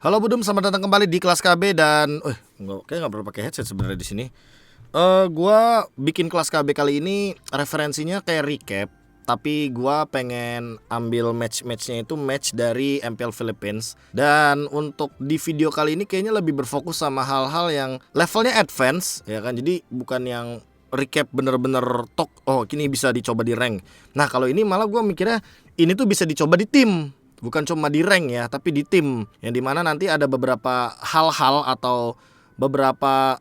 Halo Budum, selamat datang kembali di kelas KB dan nggak perlu pakai headset sebenarnya di sini. Gua bikin kelas KB kali ini referensinya kayak recap, tapi gua pengen ambil match-matchnya itu match dari MPL Philippines. Dan untuk di video kali ini kayaknya lebih berfokus sama hal-hal yang levelnya advance, ya kan. Jadi bukan yang recap bener-bener tok. Oh, kini bisa dicoba di rank. Nah, kalau ini malah gua mikirnya ini tuh bisa dicoba di tim. Bukan cuma di rank ya, tapi di tim. Yang dimana nanti ada beberapa hal-hal atau beberapa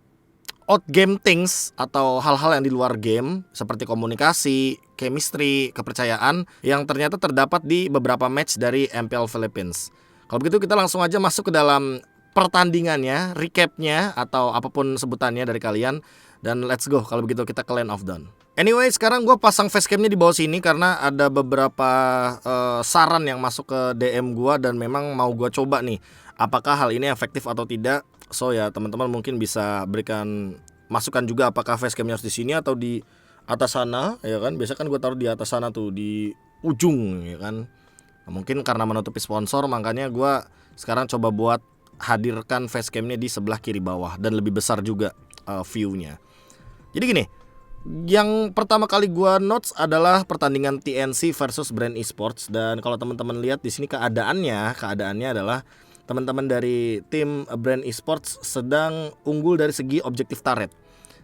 out game things atau hal-hal yang di luar game seperti komunikasi, chemistry, kepercayaan yang ternyata terdapat di beberapa match dari MPL Philippines. Kalau begitu kita langsung aja masuk ke dalam pertandingannya, recapnya atau apapun sebutannya dari kalian. Dan let's go, kalau begitu kita ke Land of Dawn. Anyway, sekarang gue pasang facecamnya di bawah sini karena ada beberapa saran yang masuk ke DM gue dan memang mau gue coba nih apakah hal ini efektif atau tidak. So ya teman-teman mungkin bisa berikan masukan juga apakah facecamnya harus di sini atau di atas sana, ya kan? Biasa kan gue taruh di atas sana tuh, di ujung, ya kan? Nah, mungkin karena menutupi sponsor makanya gue sekarang coba buat hadirkan facecamnya di sebelah kiri bawah dan lebih besar juga view-nya. Jadi gini, yang pertama kali gua notes adalah pertandingan TNC versus Brand Esports. Dan kalau teman-teman lihat di sini keadaannya adalah teman-teman dari tim Brand Esports sedang unggul dari segi objektif turret.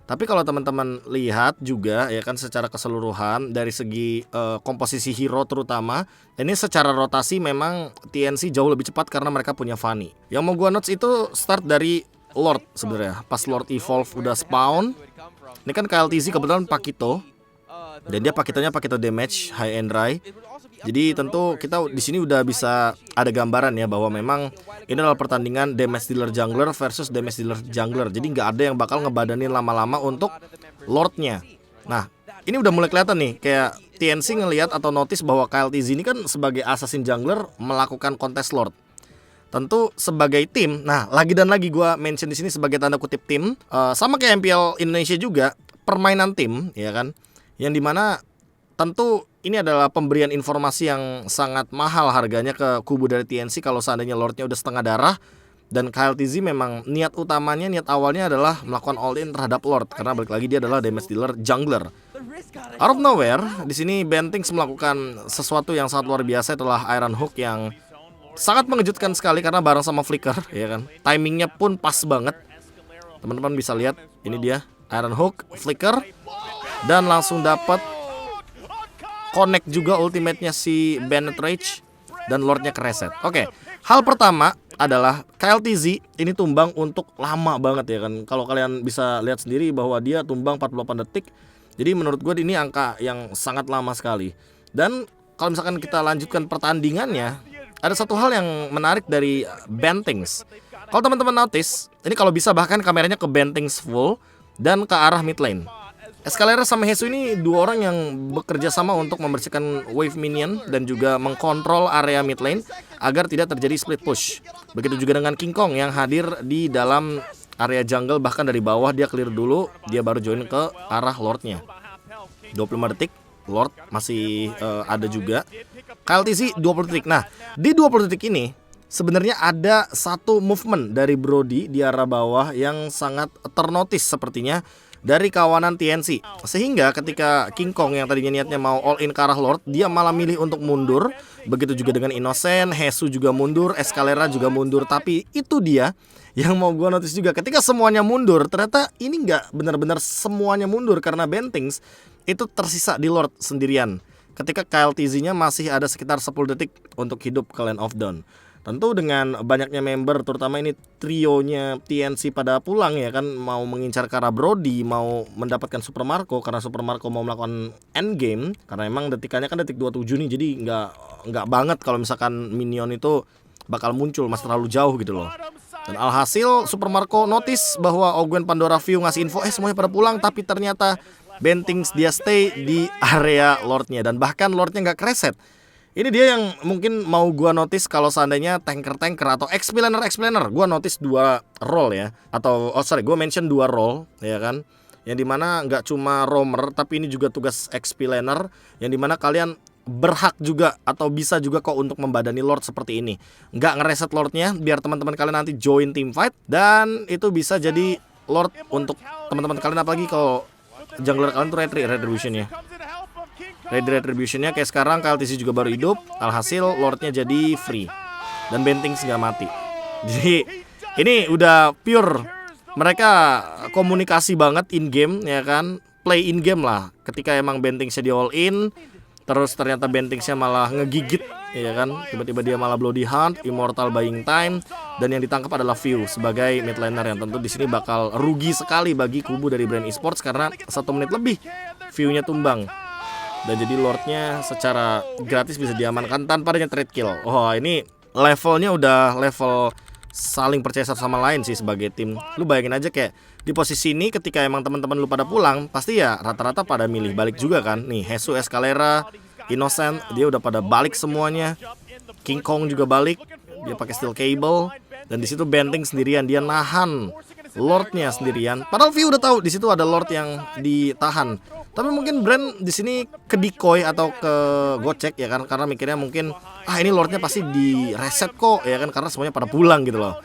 Tapi kalau teman-teman lihat juga ya kan secara keseluruhan dari segi komposisi hero terutama, ini secara rotasi memang TNC jauh lebih cepat karena mereka punya Fanny. Yang mau gua notes itu start dari Lord sebenarnya. Pas Lord Evolve udah spawn, ini kan KLTZ kebetulan Pakito dan dia Pakitonya Pakito damage high and dry. Jadi tentu kita di sini udah bisa ada gambaran ya bahwa memang ini adalah pertandingan damage dealer jungler versus damage dealer jungler. Jadi nggak ada yang bakal ngebadanin lama-lama untuk Lordnya. Nah, ini udah mulai kelihatan nih kayak TNC ngelihat atau notice bahwa KLTZ ini kan sebagai assassin jungler melakukan kontes Lord. Tentu sebagai tim, nah lagi dan lagi gue mention di sini sebagai tanda kutip tim, sama kayak MPL Indonesia juga permainan tim, ya kan, yang dimana tentu ini adalah pemberian informasi yang sangat mahal harganya ke kubu dari TNC kalau seandainya Lordnya udah setengah darah dan KLTZ memang niat awalnya adalah melakukan all in terhadap Lord karena balik lagi dia adalah damage dealer jungler. Out of nowhere, di sini Bentings melakukan sesuatu yang sangat luar biasa itulah Iron Hook yang sangat mengejutkan sekali karena bareng sama Flicker, ya kan. Timingnya pun pas banget. Teman-teman bisa lihat, ini dia Iron Hook, Flicker, dan langsung dapat connect juga ultimate-nya si Bennett Rage dan Lordnya kereset. Oke, hal pertama adalah KLTZ ini tumbang untuk lama banget ya kan. Kalau kalian bisa lihat sendiri bahwa dia tumbang 48 detik. Jadi menurut gue ini angka yang sangat lama sekali. Dan kalau misalkan kita lanjutkan pertandingannya, ada satu hal yang menarik dari Bentings. Kalau teman-teman notice, ini kalau bisa bahkan kameranya ke Bentings full dan ke arah mid lane. Escalera sama Hesu ini dua orang yang bekerja sama untuk membersihkan wave minion dan juga mengkontrol area mid lane agar tidak terjadi split push. Begitu juga dengan King Kong yang hadir di dalam area jungle, bahkan dari bawah dia clear dulu, dia baru join ke arah Lordnya. 25 detik Lord masih ada juga. KLTZ 20 detik. Nah, di 20 detik ini sebenarnya ada satu movement dari Brody di arah bawah yang sangat ternotis sepertinya dari kawanan TNC. Sehingga ketika King Kong yang tadinya niatnya mau all in ke arah Lord, dia malah milih untuk mundur. Begitu juga dengan Innocent, Hesu juga mundur, Escalera juga mundur. Tapi itu dia yang mau gue notice juga, ketika semuanya mundur, ternyata ini nggak benar-benar semuanya mundur karena Bentings itu tersisa di Lord sendirian. Ketika KLTZ-nya masih ada sekitar 10 detik untuk hidup ke Land of Dawn. Tentu dengan banyaknya member, terutama ini trionya TNC pada pulang ya kan, mau mengincar ke arah Brody, mau mendapatkan Super Marco karena Super Marco mau melakukan endgame. Karena emang detikannya kan detik 27 nih, jadi nggak banget kalau misalkan minion itu bakal muncul, masih terlalu jauh gitu loh. Dan alhasil Super Marco notice bahwa Ogwen Pandora View ngasih info semuanya pada pulang, tapi ternyata Bentings dia stay di area Lordnya dan bahkan Lordnya nggak kereset. Ini dia yang mungkin mau gua notice kalau seandainya tanker-tanker atau explainer, gua notice dua role ya, atau gua mention dua role ya kan, yang dimana nggak cuma roamer tapi ini juga tugas explainer, yang dimana kalian berhak juga atau bisa juga kok untuk membadani Lord seperti ini. Nggak ngereset Lordnya biar teman-teman kalian nanti join team fight, dan itu bisa jadi Lord untuk teman-teman kalian, apalagi kalau jungler kalian tuh Retribution-nya. Retribution-nya kayak sekarang KLTC juga baru hidup, alhasil Lordnya jadi free dan Bentings nggak mati. Jadi ini udah pure mereka komunikasi banget in game, ya kan, play in game lah. Ketika emang Bentingsnya di all in, terus ternyata Bentingsnya malah ngegigit, ya kan, tiba-tiba dia malah Bloody Hunt, Immortal Buying Time, dan yang ditangkap adalah View sebagai mid laner yang tentu di sini bakal rugi sekali bagi kubu dari Brand Esports karena 1 menit lebih View-nya tumbang. Dan jadi Lordnya secara gratis bisa diamankan tanpa adanya trade kill. Oh, ini levelnya udah level saling percaya satu sama lain sih sebagai tim. Lu bayangin aja kayak di posisi ini ketika emang teman-teman lu pada pulang, pasti ya rata-rata pada milih balik juga kan. Nih Jesus, Escalera, Innocent, dia udah pada balik semuanya. King Kong juga balik, dia pakai steel cable. Dan di situ Benting sendirian, dia nahan Lordnya sendirian. Padahal View udah tahu di situ ada Lord yang ditahan. Tapi mungkin Brand di sini ke decoy atau ke gocek, ya kan, karena mikirnya mungkin ini Lordnya pasti di reset kok, ya kan, karena semuanya pada pulang gitu loh.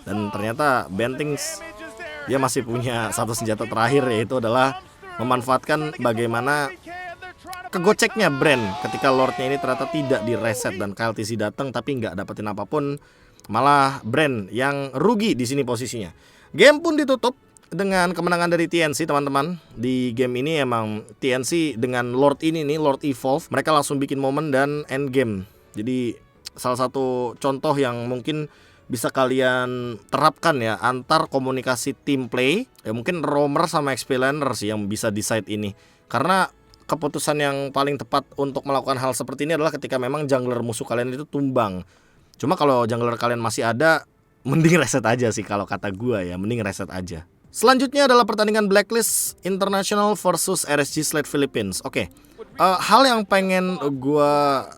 Dan ternyata Bentings dia masih punya satu senjata terakhir, yaitu adalah memanfaatkan bagaimana kegoceknya Brand ketika Lordnya ini ternyata tidak di reset dan KLTC datang tapi nggak dapetin apapun, malah Brand yang rugi di sini posisinya. Game pun ditutup dengan kemenangan dari TNC, teman-teman. Di game ini emang TNC dengan Lord ini nih, Lord Evolve, mereka langsung bikin momen dan end game. Jadi salah satu contoh yang mungkin bisa kalian terapkan ya antar komunikasi team play, ya mungkin roamer sama XP laner sih yang bisa decide ini. Karena keputusan yang paling tepat untuk melakukan hal seperti ini adalah ketika memang jungler musuh kalian itu tumbang. Cuma kalau jungler kalian masih ada, mending reset aja sih kalau kata gua ya, mending reset aja. Selanjutnya adalah pertandingan Blacklist International versus RSG Slate Philippines. Oke, hal yang pengen gua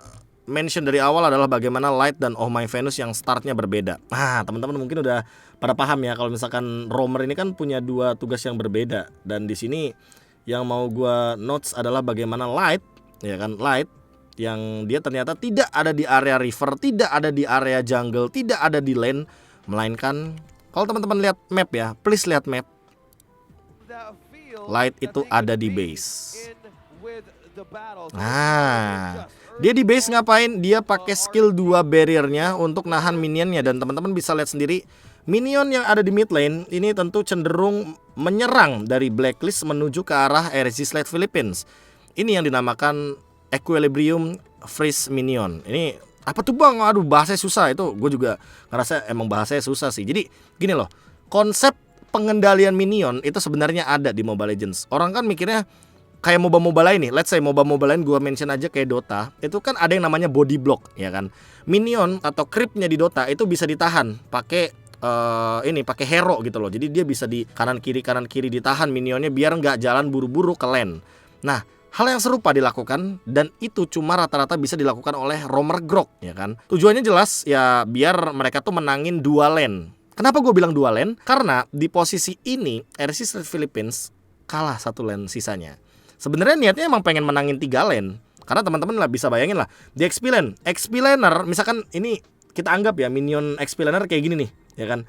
mention dari awal adalah bagaimana Light dan Oh My Venus yang startnya berbeda. Nah, teman-teman mungkin udah pada paham ya kalau misalkan roamer ini kan punya 2 tugas yang berbeda. Dan di sini yang mau gua notes adalah bagaimana Light, ya kan, Light yang dia ternyata tidak ada di area river, tidak ada di area jungle, tidak ada di lane, melainkan kalau teman-teman lihat map ya, please lihat map. Light itu ada di base. Nah, dia di base ngapain? Dia pakai skill 2 barriernya untuk nahan minionnya. Dan teman-teman bisa lihat sendiri, minion yang ada di mid lane ini tentu cenderung menyerang dari Blacklist menuju ke arah RSG Slate Philippines. Ini yang dinamakan Equilibrium Freeze Minion. Ini apa tuh bang? Aduh, bahasanya susah. Itu gue juga ngerasa emang bahasanya susah sih. Jadi gini loh, konsep pengendalian minion itu sebenarnya ada di Mobile Legends. Orang kan mikirnya kayak MOBA lain nih. Let's say MOBA lain, gue mention aja kayak Dota. Itu kan ada yang namanya body block, ya kan. Minion atau creepnya di Dota itu bisa ditahan pakai pakai hero gitu loh. Jadi dia bisa di kanan kiri ditahan minionnya biar nggak jalan buru-buru ke lane. Nah, hal yang serupa dilakukan dan itu cuma rata-rata bisa dilakukan oleh roamer grok, ya kan. Tujuannya jelas ya biar mereka tuh menangin 2 lane. Kenapa gue bilang 2 lane? Karena di posisi ini RSG Slate Philippines kalah 1 lane sisanya. Sebenarnya niatnya emang pengen menangin 3 lane. Karena teman-teman lah bisa bayangin lah, di XP laner misalkan ini kita anggap ya minion XP laner kayak gini nih, ya kan.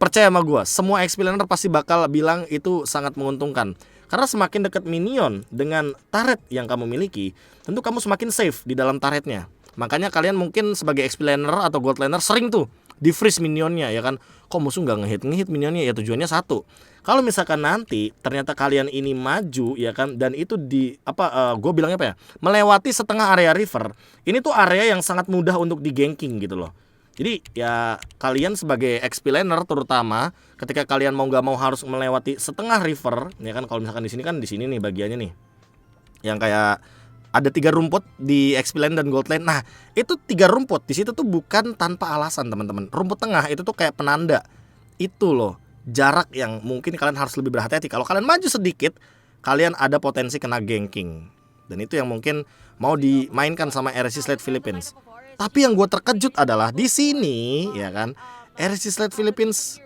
Percaya sama gue, semua XP laner pasti bakal bilang itu sangat menguntungkan. Karena semakin dekat minion dengan turret yang kamu miliki, tentu kamu semakin safe di dalam turretnya. Makanya kalian mungkin sebagai XP laner atau gold laner sering tuh di freeze minionnya, ya kan. Kok musuh nggak ngehit minionnya? Ya tujuannya satu. Kalau misalkan nanti ternyata kalian ini maju, ya kan, dan itu gue bilangnya apa ya, melewati setengah area river, ini tuh area yang sangat mudah untuk di ganking gitu loh. Jadi ya kalian sebagai XP laner terutama ketika kalian mau nggak mau harus melewati setengah river, ya kan. Kalau misalkan di sini nih bagiannya nih, yang kayak ada 3 rumput di XP lane dan gold lane. Nah, itu 3 rumput di situ tuh bukan tanpa alasan, teman-teman. Rumput tengah itu tuh kayak penanda. Itu loh, jarak yang mungkin kalian harus lebih berhati-hati. Kalau kalian maju sedikit, kalian ada potensi kena ganking. Dan itu yang mungkin mau dimainkan sama RSG Slate Philippines. Tapi yang gue terkejut adalah di sini, ya kan, RSG Slate Philippines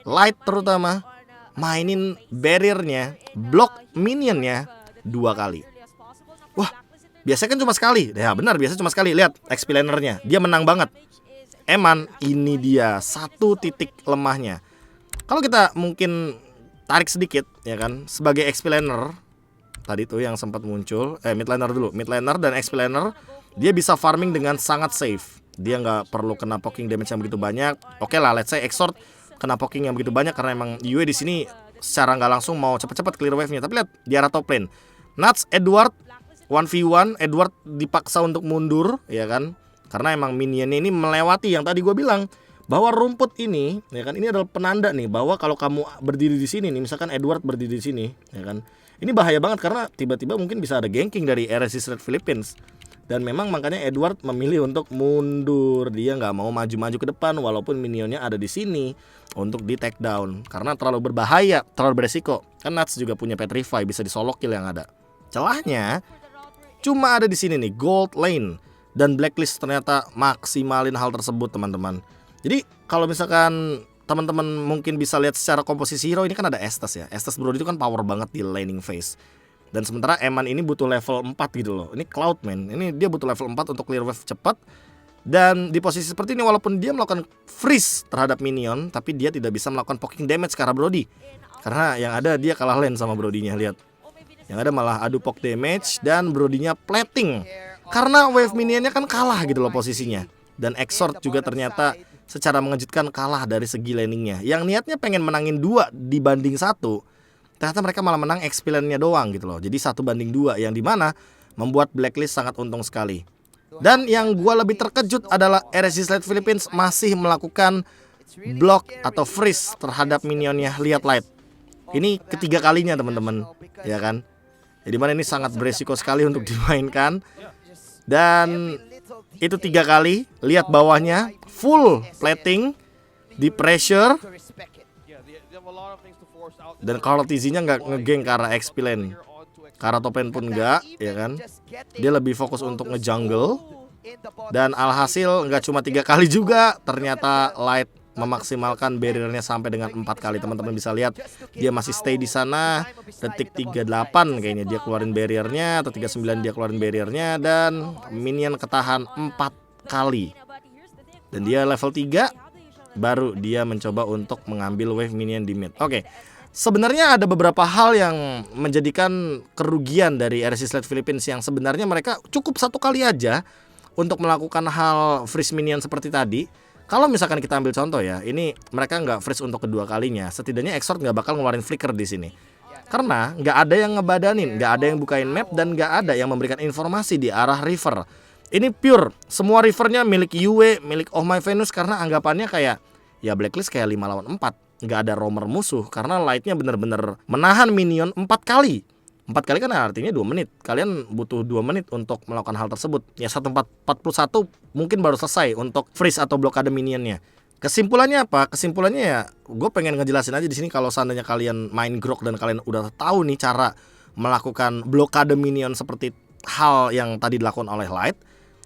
Light terutama mainin barriernya, block minionnya 2 kali. Wah, Biasanya kan cuma sekali. Ya benar, biasanya cuma sekali. Lihat XP lanernya, dia menang banget. Eman, ini dia satu titik lemahnya. Kalau kita mungkin tarik sedikit ya kan, sebagai XP laner tadi tuh yang sempat muncul, mid laner dulu. Mid laner dan XP laner, dia bisa farming dengan sangat safe. Dia nggak perlu kena poking damage yang begitu banyak. Oke lah, let's say Exort kena poking yang begitu banyak karena emang Yue di sini secara nggak langsung mau cepet-cepet clear wave-nya. Tapi lihat di arah top lane, Nuts, Edward 1v1, Edward dipaksa untuk mundur ya kan, karena emang minionnya ini melewati yang tadi gue bilang bahwa rumput ini ya kan, ini adalah penanda nih bahwa kalau kamu berdiri di sini nih, misalkan Edward berdiri di sini ya kan, ini bahaya banget karena tiba-tiba mungkin bisa ada ganking dari RSC Red Philippines. Dan memang makanya Edward memilih untuk mundur, dia nggak mau maju-maju ke depan walaupun minionnya ada di sini untuk di take down karena terlalu berbahaya, terlalu beresiko. Kan Nuts juga punya Petrify, bisa disolok kill yang ada. Celahnya cuma ada di sini nih, gold lane, dan blacklist ternyata maksimalin hal tersebut teman-teman. Jadi kalau misalkan teman-teman mungkin bisa lihat secara komposisi hero, ini kan ada Estes ya. Estes Brody itu kan power banget di laning phase. Dan sementara Eman ini butuh level 4 gitu loh. Ini Cloudman, ini dia butuh level 4 untuk clear wave cepat. Dan di posisi seperti ini walaupun dia melakukan freeze terhadap minion, tapi dia tidak bisa melakukan poking damage ke arah Brody. Karena yang ada dia kalah lane sama Brody-nya, lihat. Yang ada malah adu poke damage dan Brody-nya plating. Karena wave minionnya kan kalah gitu loh posisinya. Dan Exort juga ternyata secara mengejutkan kalah dari segi laningnya. Yang niatnya pengen menangin 2 dibanding 1, ternyata mereka malah menang XP lane-nya doang gitu loh. Jadi 1-2 yang dimana membuat blacklist sangat untung sekali. Dan yang gue lebih terkejut adalah RSC Red Philippines masih melakukan block atau freeze terhadap minionnya. Lihat Light, ini ketiga kalinya teman-teman, ya kan. Jadi mana ini sangat beresiko sekali untuk dimainkan. Dan itu 3 kali. Lihat bawahnya full plating, di pressure. Dan kalau TZ-nya nggak ngegeng ke arah XP lane, ke arah top lane pun nggak, ya kan. Dia lebih fokus untuk ngejungle. Dan alhasil nggak cuma 3 kali juga, ternyata Light memaksimalkan barriernya sampai dengan 4 kali. Teman-teman bisa lihat dia masih stay di sana. Detik 38 kayaknya dia keluarin barriernya, atau 39 dia keluarin barriernya, dan minion ketahan 4 kali. Dan dia level 3, baru dia mencoba untuk mengambil wave minion di mid. Oke. Sebenarnya ada beberapa hal yang menjadikan kerugian dari RSC Red Philippines, yang sebenarnya mereka cukup 1 kali aja untuk melakukan hal freeze minion seperti tadi. Kalau misalkan kita ambil contoh ya, ini mereka nggak freeze untuk kedua kalinya, setidaknya Exort nggak bakal ngeluarin flicker di sini. Karena nggak ada yang ngebadanin, nggak ada yang bukain map, dan nggak ada yang memberikan informasi di arah river. Ini pure, semua rivernya milik Yue, milik Oh My Venus, karena anggapannya kayak ya blacklist kayak 5 lawan 4. Nggak ada roamer musuh, karena Lightnya bener-bener menahan minion 4 kali. 4 kali kan artinya 2 menit. Kalian butuh 2 menit untuk melakukan hal tersebut. Ya 1-4-41 mungkin baru selesai untuk freeze atau blokade minionnya. Kesimpulannya apa? Kesimpulannya ya, gue pengen ngejelasin aja di sini, kalau seandainya kalian main Grok dan kalian udah tahu nih cara melakukan blokade minion seperti hal yang tadi dilakukan oleh Light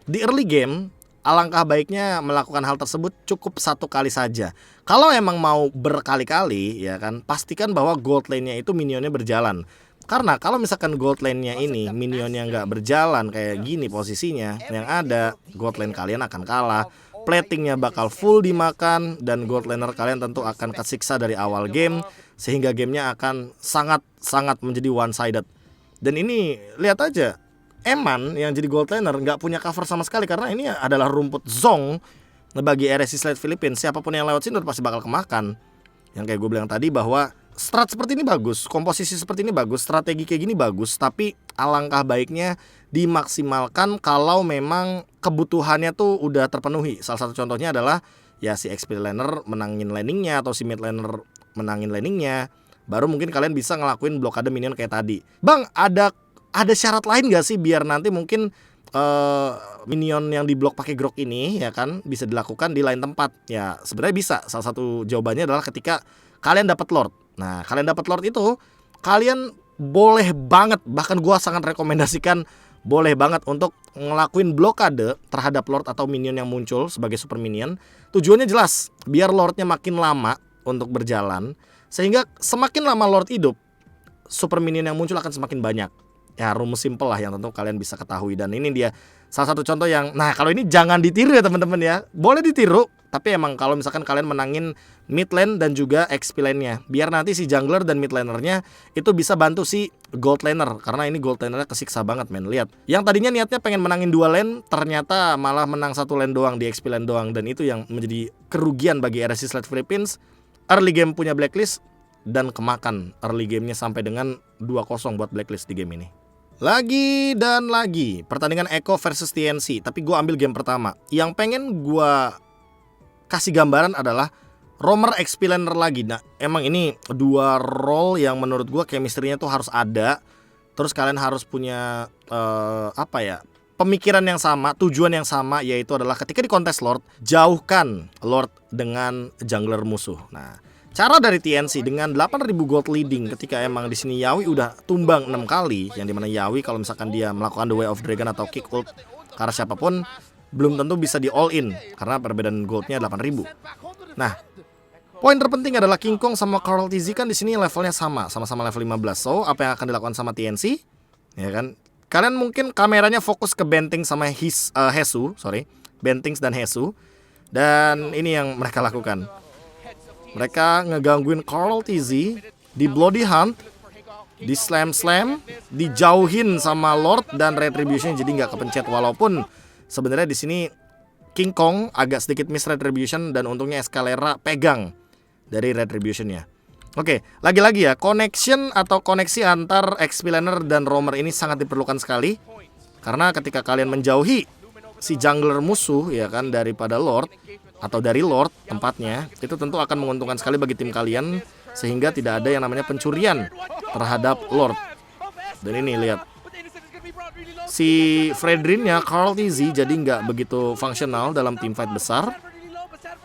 di early game, alangkah baiknya melakukan hal tersebut cukup 1 kali saja. Kalau emang mau berkali-kali ya kan, pastikan bahwa gold lane-nya itu minionnya berjalan. Karena kalau misalkan gold lane-nya ini minionnya nggak berjalan kayak gini posisinya, yang ada gold lane kalian akan kalah, platingnya bakal full dimakan, dan gold laner kalian tentu akan kesiksa dari awal game, sehingga gamenya akan sangat menjadi one sided. Dan ini lihat aja, Eman yang jadi gold laner nggak punya cover sama sekali, karena ini adalah rumput zong bagi RSC Red Philippines. Siapapun yang lewat sini pasti bakal kemakan. Yang kayak gue bilang tadi, bahwa strat seperti ini bagus, komposisi seperti ini bagus, strategi kayak gini bagus, tapi alangkah baiknya dimaksimalkan kalau memang kebutuhannya tuh udah terpenuhi. Salah satu contohnya adalah ya si XP laner menangin laningnya, atau si mid laner menangin laningnya, baru mungkin kalian bisa ngelakuin blokade minion kayak tadi. Bang, ada syarat lain gak sih biar nanti mungkin minion yang diblok pakai Grok ini ya kan bisa dilakukan di lain tempat? Ya sebenarnya bisa. Salah satu jawabannya adalah ketika kalian dapat Lord. Nah, kalian dapat Lord itu, kalian boleh banget, bahkan gua sangat rekomendasikan, boleh banget untuk ngelakuin blokade terhadap Lord atau minion yang muncul sebagai super minion. Tujuannya jelas, biar Lordnya makin lama untuk berjalan, sehingga semakin lama Lord hidup, super minion yang muncul akan semakin banyak. Ya rumus simple lah yang tentu kalian bisa ketahui. Dan ini dia salah satu contoh yang, nah kalau ini jangan ditiru ya teman-teman ya. Boleh ditiru, tapi emang kalau misalkan kalian menangin mid lane dan juga XP lane-nya, biar nanti si jungler dan mid laner-nya itu bisa bantu si gold laner. Karena ini gold laner-nya kesiksa banget men. Lihat, yang tadinya niatnya pengen menangin 2 lane, ternyata malah menang 1 lane doang di XP lane doang. Dan itu yang menjadi kerugian bagi RSC Slot Philippines. Early game punya blacklist dan kemakan early gamenya sampai dengan 2-0 buat blacklist di game ini. Lagi dan lagi pertandingan Echo versus TNC, tapi gue ambil game pertama. Yang pengen gue kasih gambaran adalah Roamer XP laner lagi. Nah emang ini dua role yang menurut gue chemistry-nya tuh harus ada. Terus kalian harus punya pemikiran yang sama, tujuan yang sama, yaitu adalah ketika di kontes Lord, jauhkan Lord dengan jungler musuh. Nah cara dari TNC dengan 8.000 gold leading ketika emang di sini Yawi udah tumbang 6 kali, yang dimana Yawi kalau misalkan dia melakukan The Way of Dragon atau kick ult ke arah siapapun belum tentu bisa di all in karena perbedaan goldnya 8.000. Nah, poin terpenting adalah King Kong sama Carl TZ kan di sini levelnya sama-sama level 15. So, apa yang akan dilakukan sama TNC? Ya kan? Kalian mungkin kameranya fokus ke Benting sama Bentings dan Hesu. Dan ini yang mereka lakukan. Mereka ngegangguin Carl TZ, di Bloody Hunt, di slam, dijauhin sama Lord dan Retribution jadi nggak kepencet. Walaupun sebenarnya di sini King Kong agak sedikit miss Retribution dan untungnya Escalera pegang dari Retributionnya. Oke, lagi-lagi ya, connection atau koneksi antar XP laner dan roamer ini sangat diperlukan sekali. Karena ketika kalian menjauhi si jungler musuh ya kan daripada Lord atau dari Lord tempatnya, itu tentu akan menguntungkan sekali bagi tim kalian sehingga tidak ada yang namanya pencurian terhadap Lord. Dan ini lihat si Fredrinnya Carl TZ jadi nggak begitu fungsional dalam tim fight besar.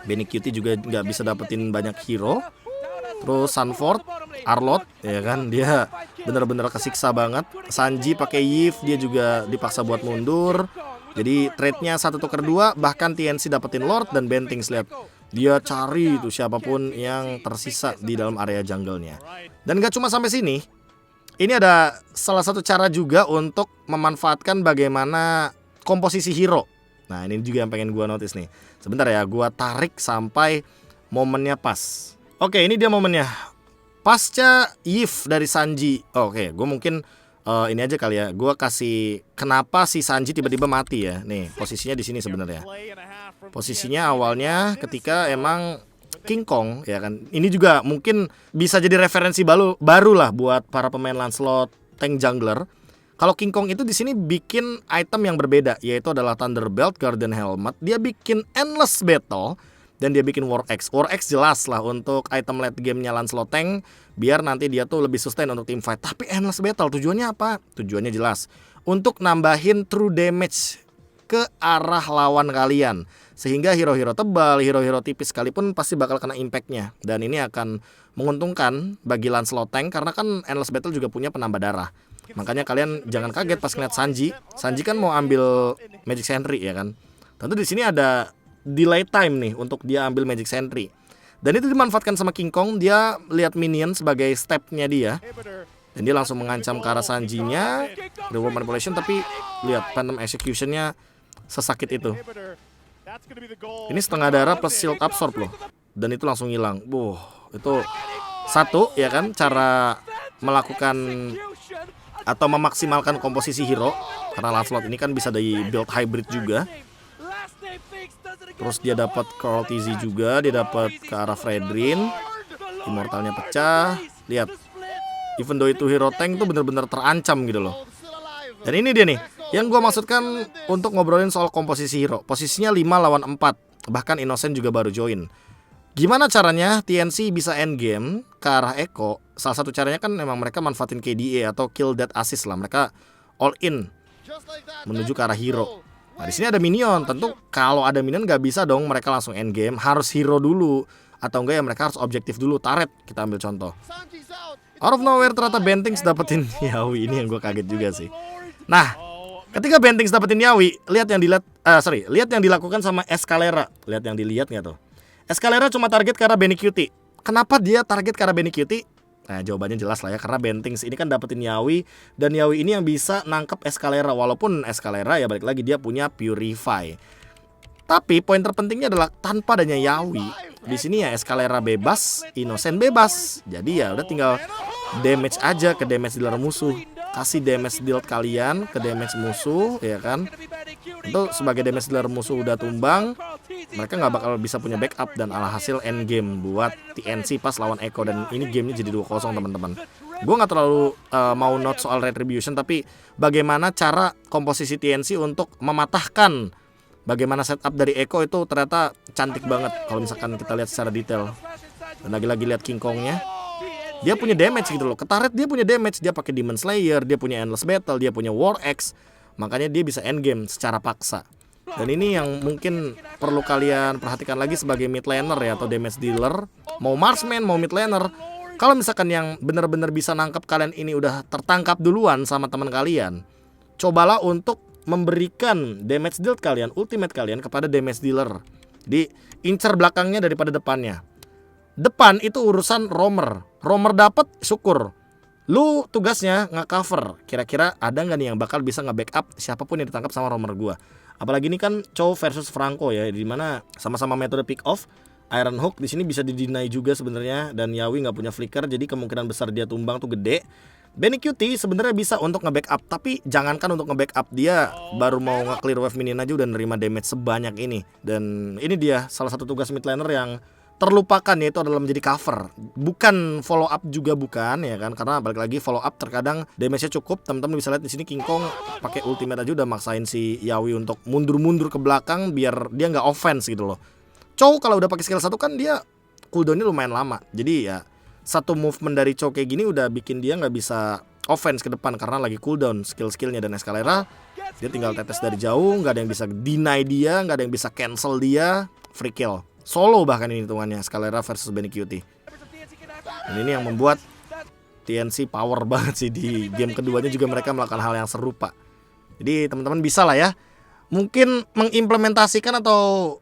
Benny Cutie juga nggak bisa dapetin banyak hero. Terus Sanford, Arlott ya kan dia bener-bener kesiksa banget. Sanji pakai Yves dia juga dipaksa buat mundur. Jadi trade-nya 1 tuker 2, bahkan TNC dapetin Lord dan Bentings. Lihat, dia cari itu siapapun yang tersisa di dalam area jungle-nya. Dan gak cuma sampai sini. Ini ada salah satu cara juga untuk memanfaatkan bagaimana komposisi hero. Nah ini juga yang pengen gua notice nih. Sebentar ya, gua tarik sampai momennya pas. Oke, ini dia momennya. Pasca Yves dari Sanji. Oke, gua mungkin ini aja kali ya, gue kasih kenapa si Sanji tiba-tiba mati ya. Nih posisinya di sini sebenarnya. Posisinya awalnya ketika emang King Kong ya kan. Ini juga mungkin bisa jadi referensi baru lah buat para pemain Lancelot tank jungler. Kalau King Kong itu di sini bikin item yang berbeda, yaitu adalah Thunderbelt, Garden Helmet. Dia bikin Endless Battle dan dia bikin War Axe. War Axe jelas lah untuk item late game-nya Lancelot tank, biar nanti dia tuh lebih sustain untuk team fight. Tapi Endless Battle tujuannya apa? Tujuannya jelas untuk nambahin true damage ke arah lawan kalian. Sehingga hero-hero tebal, hero-hero tipis sekalipun pasti bakal kena impact-nya. Dan ini akan menguntungkan bagi Lancelot tank karena kan Endless Battle juga punya penambah darah. Makanya kalian jangan kaget pas ngeliat Sanji. Sanji kan mau ambil Magic Sentry ya kan. Tentu di sini ada delay time nih untuk dia ambil Magic Sentry. Dan itu dimanfaatkan sama King Kong. Dia lihat minion sebagai stepnya dia, dan dia langsung mengancam ke arah Sanjinya, Reward Manipulation. Tapi lihat Phantom Executionnya sesakit itu. Ini setengah darah plus shield absorb loh. Dan itu langsung hilang. Itu satu ya kan cara melakukan atau memaksimalkan komposisi hero. Karena Lancelot ini kan bisa di build hybrid juga. Terus dia dapat Carl TZ juga, dia dapat ke arah Fredrin, immortalnya pecah. Lihat, even though itu hero tank tuh bener-bener terancam gitu loh. Dan ini dia nih, yang gue maksudkan untuk ngobrolin soal komposisi hero. Posisinya 5 lawan 4, bahkan Innocent juga baru join. Gimana caranya TNC bisa endgame ke arah Echo? Salah satu caranya kan memang mereka manfaatin KDA atau Kill Death Assist lah. Mereka all in menuju ke arah hero. Nah di sini ada minion, tentu kalau ada minion nggak bisa dong mereka langsung end game, harus hero dulu atau enggak ya mereka harus objektif dulu. Turret kita ambil contoh. Out of nowhere ternyata Bentings dapetin Yawi, ini yang gue kaget juga sih. Nah ketika Bentings dapetin Yawi, lihat yang dilakukan sama Escalera. Lihat yang dilihat nggak tuh? Escalera cuma target karena Benny Cutie. Kenapa dia target karena Benny Cutie? Nah jawabannya jelas lah ya, karena Bentings ini kan dapetin Yawi, dan Yawi ini yang bisa nangkep Escalera. Walaupun Escalera ya balik lagi dia punya Purify. Tapi poin terpentingnya adalah tanpa adanya Yawi di sini ya Escalera bebas, Innocent bebas. Jadi ya udah tinggal damage aja ke damage dealer musuh. Kasih damage deal kalian ke damage musuh ya kan. Itu sebagai damage dealer musuh udah tumbang, mereka nggak bakal bisa punya backup, dan alhasil end game buat TNC pas lawan Echo. Dan ini gamenya jadi 2-0 teman-teman. Gue nggak terlalu mau note soal retribution, tapi bagaimana cara komposisi TNC untuk mematahkan, bagaimana setup dari Echo itu ternyata cantik banget kalau misalkan kita lihat secara detail. Dan lagi-lagi lihat King Kongnya, dia punya damage gitu loh. Ke turret dia punya damage, dia pakai Demon Slayer, dia punya Endless Battle, dia punya War Axe. Makanya dia bisa endgame secara paksa. Dan ini yang mungkin perlu kalian perhatikan lagi sebagai mid laner ya, atau damage dealer. Mau marksman, mau mid laner. Kalau misalkan yang benar-benar bisa nangkep kalian ini udah tertangkap duluan sama teman kalian, cobalah untuk memberikan damage deal kalian, ultimate kalian kepada damage dealer. Diincar belakangnya daripada depannya. Depan itu urusan roamer. Roamer dapat syukur. Lu tugasnya nge-cover. Kira-kira ada nggak nih yang bakal bisa nge-backup siapapun yang ditangkap sama roamer gua. Apalagi ini kan Chow versus Franco ya, di mana sama-sama metode pick off. Iron Hook di sini bisa di-deny juga sebenarnya, dan Yawi nggak punya flicker, jadi kemungkinan besar dia tumbang tuh gede. Benny Cutie sebenarnya bisa untuk nge-backup, tapi jangankan untuk nge-backup, dia baru mau nge-clear wave minion aja udah nerima damage sebanyak ini. Dan ini dia salah satu tugas mid laner yang terlupakan, yaitu adalah menjadi cover. Bukan follow up juga bukan ya kan, karena balik lagi follow up terkadang damage-nya cukup. Teman-teman bisa lihat di sini King Kong pakai ultimate aja udah maksain si Yawi untuk mundur-mundur ke belakang biar dia nggak offense gitu loh. Chow kalau udah pakai skill 1 kan dia cooldownnya lumayan lama. Jadi ya satu movement dari Chow kayak gini udah bikin dia nggak bisa offense ke depan karena lagi cooldown skill-skillnya. Dan Escalera dia tinggal tetes dari jauh, nggak ada yang bisa deny dia, nggak ada yang bisa cancel dia, free kill. Solo bahkan ini hitungannya Escalera versus Benny Cutie. Dan ini yang membuat TNC power banget sih. Di game keduanya juga mereka melakukan hal yang serupa. Jadi teman-teman bisa lah ya mungkin mengimplementasikan, atau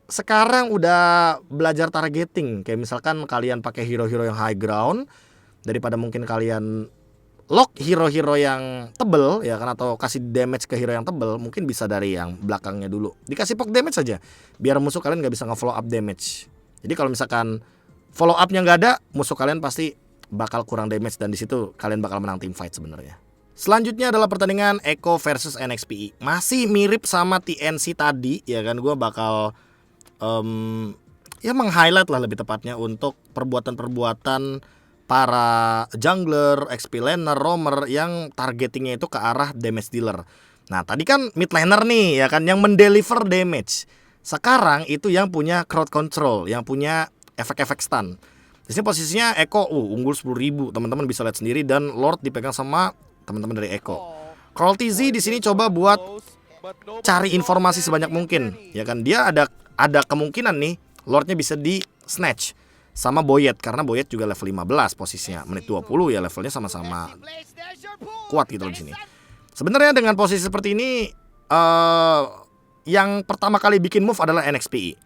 sekarang udah belajar targeting. Kayak misalkan kalian pakai hero-hero yang high ground, daripada mungkin kalian lock hero-hero yang tebel ya kan, atau kasih damage ke hero yang tebel, mungkin bisa dari yang belakangnya dulu. Dikasih poke damage saja, biar musuh kalian gak bisa nge-follow up damage. Jadi kalau misalkan follow up-nya gak ada, musuh kalian pasti bakal kurang damage, dan disitu kalian bakal menang team fight sebenarnya. Selanjutnya adalah pertandingan Echo versus NXPE. Masih mirip sama TNC tadi ya kan, gue bakal ya meng-highlight lah lebih tepatnya untuk perbuatan-perbuatan para jungler, XP laner, roamer yang targetingnya itu ke arah damage dealer. Nah tadi kan mid laner nih ya kan yang mendeliver damage. Sekarang itu yang punya crowd control, yang punya efek-efek stun. Di sini posisinya Echo unggul 10.000, teman-teman bisa lihat sendiri, dan Lord dipegang sama teman-teman dari Echo. Carl TZ di sini coba buat cari informasi sebanyak mungkin, ya kan. Dia ada kemungkinan nih Lordnya bisa di snatch sama Boyet, karena Boyet juga level 15 posisinya, menit 20 ya, levelnya sama-sama kuat gitu loh di sini. Sebenarnya dengan posisi seperti ini yang pertama kali bikin move adalah NXPE.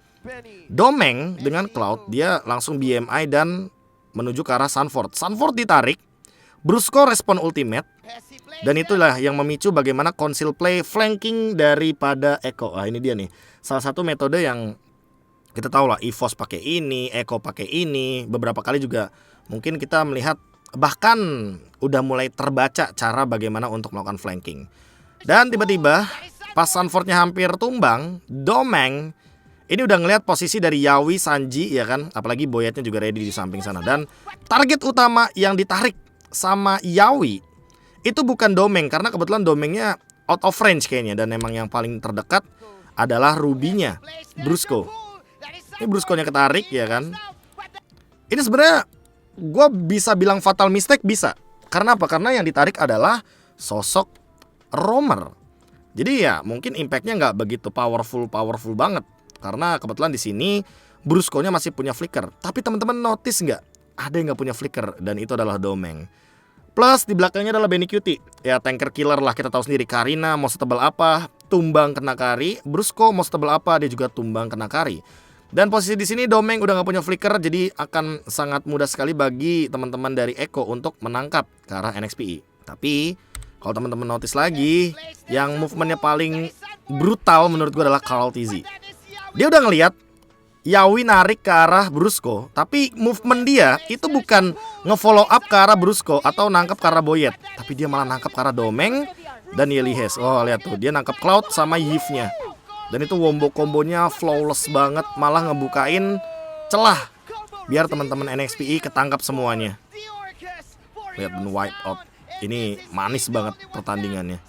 Domeng dengan Cloud dia langsung BMI dan menuju ke arah Sunford. Sunford ditarik, Brusco respon ultimate, dan itulah yang memicu bagaimana conceal play flanking daripada Echo. Ah ini dia nih, salah satu metode yang kita tahu lah, EVOS pakai ini, Echo pakai ini. Beberapa kali juga mungkin kita melihat, bahkan udah mulai terbaca cara bagaimana untuk melakukan flanking. Dan tiba-tiba pas Sunfordnya hampir tumbang, Domeng ini udah ngelihat posisi dari Yawi, Sanji ya kan, apalagi Boyetnya juga ready di samping sana. Dan target utama yang ditarik sama Yawi itu bukan Domeng, karena kebetulan Domengnya out of range kayaknya, dan emang yang paling terdekat adalah Ruby-nya, Brusco. Ini Brusco-nya ketarik ya kan. Ini sebenarnya gue bisa bilang fatal mistake, bisa. Karena apa? Karena yang ditarik adalah sosok roamer. Jadi ya mungkin impactnya nggak begitu powerful banget. Karena kebetulan di sini Brusco-nya masih punya flicker. Tapi teman-teman notice nggak? Ada yang nggak punya flicker, dan itu adalah Domeng. Plus di belakangnya adalah Benny Cutie. Ya tanker killer lah, kita tahu sendiri. Karina mau setebal apa, tumbang kena Kari. Brusco mau setebal apa, dia juga tumbang kena Kari. Dan posisi di sini Domeng udah nggak punya flicker, jadi akan sangat mudah sekali bagi teman-teman dari Echo untuk menangkap ke arah NXPE. Tapi kalau teman-teman notice lagi, yang movementnya paling brutal menurut gue adalah Carl TZ. Dia udah ngelihat Yawi narik ke arah Brusco, tapi movement dia itu bukan nge-follow up ke arah Brusco atau nangkap ke arah Boyet, tapi dia malah nangkap ke arah Domeng dan Yelihes. Oh lihat tuh, dia nangkap Cloud sama Yves-nya. Dan itu wombo-kombonya flawless banget, malah ngebukain celah biar teman-teman NXPE ketangkap semuanya. Lihat wipe out. Ini manis banget pertandingannya.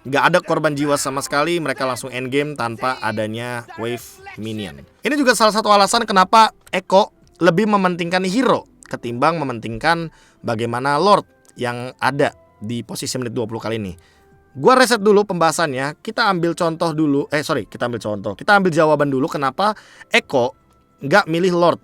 Nggak ada korban jiwa sama sekali, mereka langsung endgame tanpa adanya wave minion. Ini juga salah satu alasan kenapa Echo lebih mementingkan hero ketimbang mementingkan bagaimana Lord yang ada di posisi menit 20 kali ini. Gua reset dulu pembahasannya. Kita ambil contoh dulu. Kita ambil jawaban dulu kenapa Echo nggak milih Lord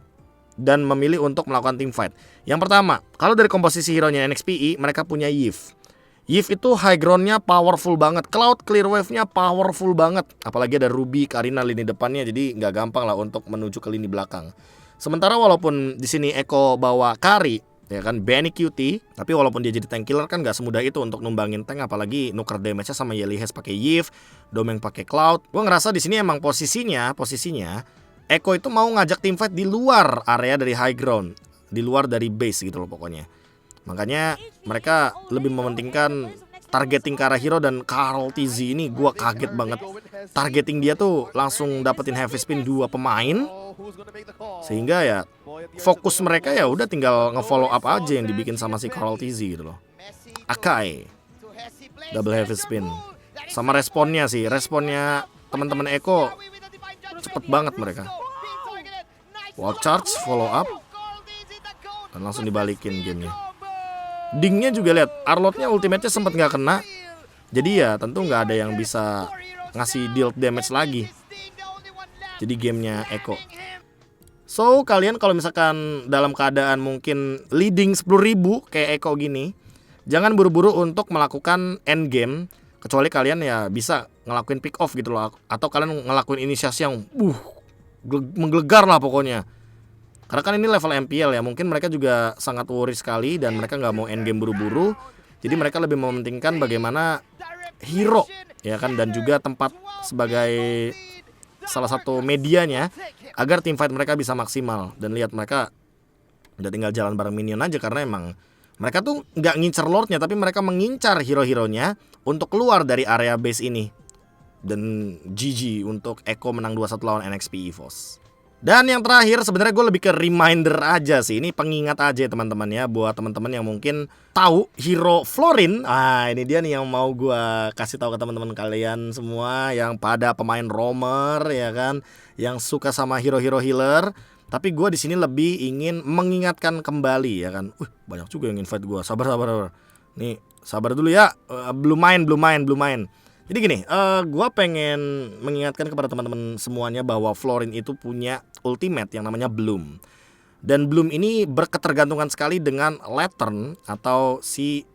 dan memilih untuk melakukan team fight. Yang pertama, kalau dari komposisi hero-nya NXPE, mereka punya Yves. Yves itu high ground-nya powerful banget. Cloud clear wave-nya powerful banget. Apalagi ada Ruby, Karina lini depannya, jadi nggak gampang lah untuk menuju ke lini belakang. Sementara walaupun di sini Echo bawa Kari, ya kan, Benny QT, tapi walaupun dia jadi tank killer kan nggak semudah itu untuk numbangin tank, apalagi nuker damage-nya sama Yelihes pakai Yves, Domeng pakai Cloud. Gua ngerasa di sini emang posisinya Echo itu mau ngajak team fight di luar area dari high ground, di luar dari base gitu loh pokoknya. Makanya mereka lebih mementingkan targeting ke arah hero, dan Carl TZ ini gua kaget banget. Targeting dia tuh langsung dapetin heavy spin 2 pemain. Sehingga ya fokus mereka ya udah tinggal nge-follow up aja yang dibikin sama si Carl TZ gitu loh. Akai double heavy spin. Sama responnya teman-teman Echo cepet banget mereka. Wall charge, follow up, dan langsung dibalikin gamenya. Dingnya juga lihat, Arlotnya ultimate-nya sempat nggak kena. Jadi ya tentu nggak ada yang bisa ngasih deal damage lagi. Jadi gamenya Echo. So kalian kalau misalkan dalam keadaan mungkin leading 10.000 kayak Echo gini, jangan buru-buru untuk melakukan end game. Kecuali kalian ya bisa ngelakuin pick off gitu loh, atau kalian ngelakuin inisiasi yang menggelegar lah pokoknya. Karena kan ini level MPL ya, mungkin mereka juga sangat worry sekali dan mereka nggak mau end game buru-buru. Jadi mereka lebih mementingkan bagaimana hero ya kan, dan juga tempat sebagai salah satu medianya agar team fight mereka bisa maksimal. Dan lihat mereka udah tinggal jalan bareng minion aja, karena emang mereka tuh nggak ngincer lordnya, tapi mereka mengincar hero-heronya untuk keluar dari area base ini. Dan GG untuk Echo menang 2-1 lawan NXP EVOS. Dan yang terakhir sebenarnya gue lebih ke reminder aja sih, ini pengingat aja teman-teman ya, buat teman-teman yang mungkin tahu hero Florin. Ini dia nih yang mau gue kasih tahu ke teman-teman kalian semua yang pada pemain roamer ya kan, yang suka sama hero-hero healer. Tapi gue di sini lebih ingin mengingatkan kembali ya kan. Banyak juga yang invite gue. Sabar. Nih, sabar dulu ya. Belum main. Jadi gini, gue pengen mengingatkan kepada teman-teman semuanya bahwa Florin itu punya ultimate yang namanya Bloom. Dan Bloom ini berketergantungan sekali dengan Lantern atau si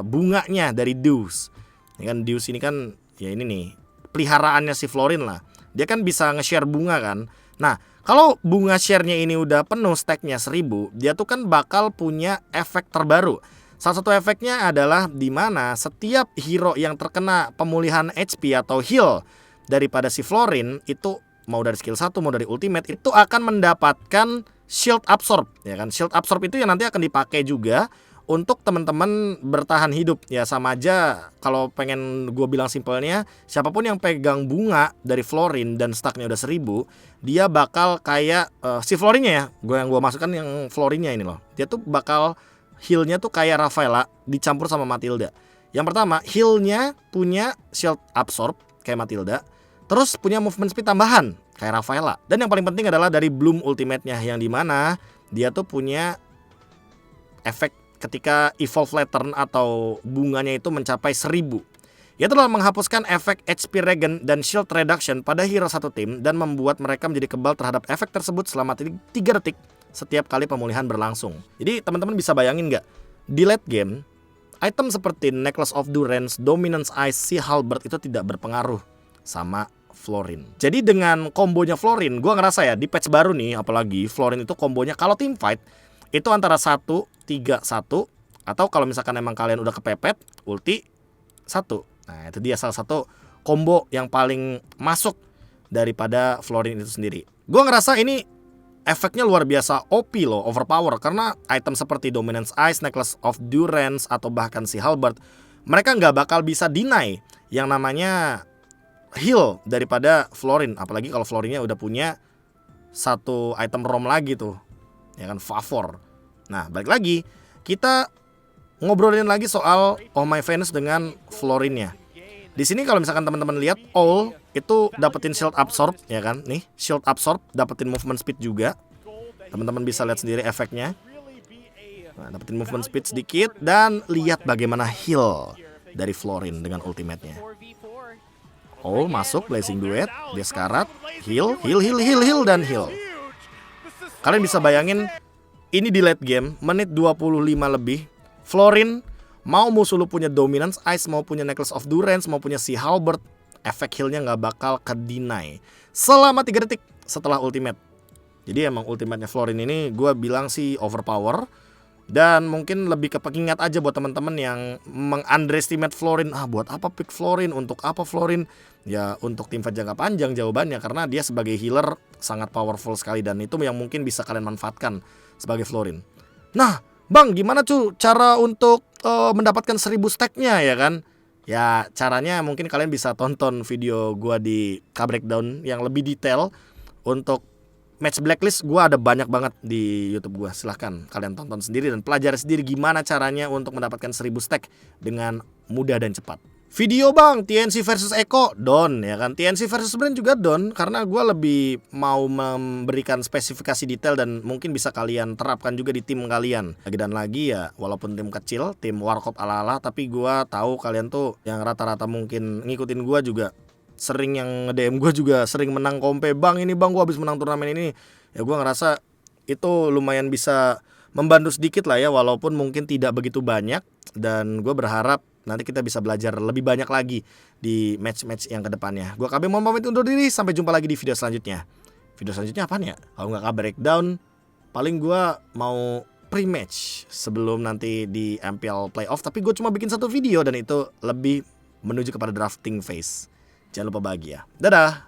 bunganya dari Deus. Ya kan, Deus ini kan ya ini nih peliharaannya si Florin lah. Dia kan bisa nge-share bunga kan. Nah, kalau bunga share-nya ini udah penuh stack-nya 1000, dia tuh kan bakal punya efek terbaru. Salah satu efeknya adalah di mana setiap hero yang terkena pemulihan HP atau heal daripada si Florin itu, mau dari skill 1 mau dari ultimate, itu akan mendapatkan shield absorb ya kan. Shield absorb itu yang nanti akan dipakai juga untuk teman-teman bertahan hidup. Ya sama aja kalau pengen gue bilang simpelnya, siapapun yang pegang bunga dari Florin dan stacknya udah 1000, dia bakal kayak si Florinnya ya, yang gue masukkan yang Florinnya ini loh, dia tuh bakal healnya tuh kayak Rafaela dicampur sama Matilda. Yang pertama, healnya punya shield absorb kayak Matilda, terus punya movement speed tambahan kayak Rafaela. Dan yang paling penting adalah dari Bloom ultimate-nya, yang dimana dia tuh punya efek ketika evolve Lantern atau bunganya itu mencapai 1000. Yaitu adalah menghapuskan efek HP regen dan shield reduction pada hero satu tim dan membuat mereka menjadi kebal terhadap efek tersebut selama 3 detik setiap kali pemulihan berlangsung. Jadi teman-teman bisa bayangin nggak, di late game item seperti Necklace of Durance, Dominance Ice, Sea Halberd itu tidak berpengaruh sama Florin. Jadi dengan kombonya Florin, gue ngerasa ya di patch baru nih, apalagi Florin itu kombonya kalau team fight itu antara 1-3-1, atau kalau misalkan emang kalian udah kepepet ulti 1. Nah itu dia salah satu combo yang paling masuk daripada Florin itu sendiri. Gue ngerasa ini efeknya luar biasa OP loh, overpower. Karena item seperti Dominance Ice, Necklace of Durance, atau bahkan si Halberd, mereka nggak bakal bisa deny yang namanya heal daripada Florin. Apalagi kalau Florinnya udah punya satu item ROM lagi tuh, ya kan, Favor. Nah balik lagi, kita ngobrolin lagi soal Oh My Venus dengan Florinnya. Di sini kalau misalkan teman-teman lihat, all itu dapetin shield absorb, ya kan? Nih, shield absorb, dapetin movement speed juga. Teman-teman bisa lihat sendiri efeknya. Nah, dapetin movement speed sedikit dan lihat bagaimana heal dari Florin dengan ultimate-nya. All masuk blazing duet, dia sekarat, heal dan heal. Kalian bisa bayangin ini di late game, menit 25 lebih, Florin mau musuh lu punya Dominance Ice, mau punya Necklace of Durance, mau punya si Halberd, efek healnya nggak bakal ke-deny selama 3 detik setelah ultimate. Jadi emang ultimate-nya Florin ini gue bilang sih overpower. Dan mungkin lebih ke pengingat aja buat teman-teman yang meng-underestimate Florin. Buat apa pick Florin? Untuk apa Florin? Ya untuk tim fight jangka panjang jawabannya, karena dia sebagai healer sangat powerful sekali, dan itu yang mungkin bisa kalian manfaatkan sebagai Florin. Nah Bang, gimana cuy cara untuk mendapatkan 1000 stack-nya, ya kan? Ya caranya mungkin kalian bisa tonton video gua di K-Breakdown yang lebih detail. Untuk match blacklist gua ada banyak banget di YouTube gua. Silahkan kalian tonton sendiri dan pelajari sendiri gimana caranya untuk mendapatkan 1000 stack dengan mudah dan cepat. Video Bang, TNC versus Eko, down, ya kan? TNC versus Brand juga down, karena gue lebih mau memberikan spesifikasi detail dan mungkin bisa kalian terapkan juga di tim kalian. Lagi dan lagi ya, walaupun tim kecil, tim warkop ala-ala, tapi gue tahu kalian tuh yang rata-rata mungkin ngikutin gue juga sering yang nge-DM gue juga sering menang kompe. Bang ini bang, gue habis menang turnamen ini. Ya gue ngerasa itu lumayan bisa membantu sedikit lah ya, walaupun mungkin tidak begitu banyak. Dan gue berharap nanti kita bisa belajar lebih banyak lagi di match-match yang kedepannya. Gue KB mohon pamit undur diri. Sampai jumpa lagi di video selanjutnya. Video selanjutnya apaan ya? Kalau nggak K-Breakdown, paling gue mau pre-match sebelum nanti di MPL playoff. Tapi gue cuma bikin satu video dan itu lebih menuju kepada drafting phase. Jangan lupa bahagia. Dadah.